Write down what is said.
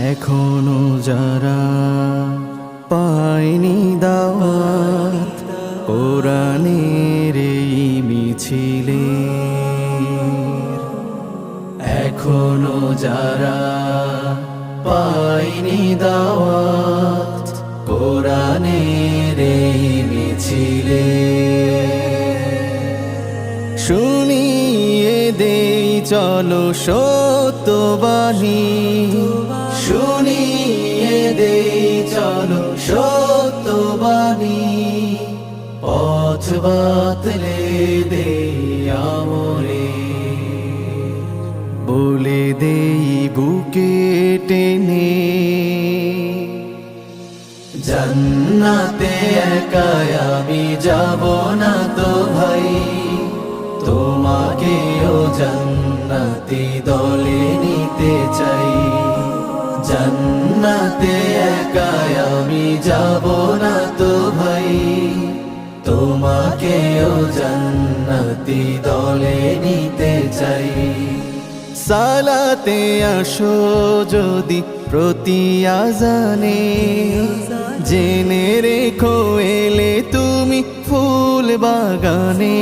এখনো যারা পায়নি দাওয়াত কোরআনের এই মিছিলে, এখনো যারা পায়নি দাওয়াত কোরআনের এই মিছিলে, শুনিয়ে দেই চলো সত্যবাণী, শুনিয়ে দেই চলো সত্যবাণী, পথ বাতলে দেই আমরে, বলে দেই বুকে টেনে জান্নাতে একা আমি যাব না তো ভাই, তোমাকেও জান্নাতি দলে নিতে চাই। জান্নাতে একা আমি যাব না তো ভাই, তোমাকেও জান্নাতি দলে নিতে চাই। সালাতে আসো যদি প্রতি আজানে, জেনে রেখো এলে তুমি ফুল বাগানে,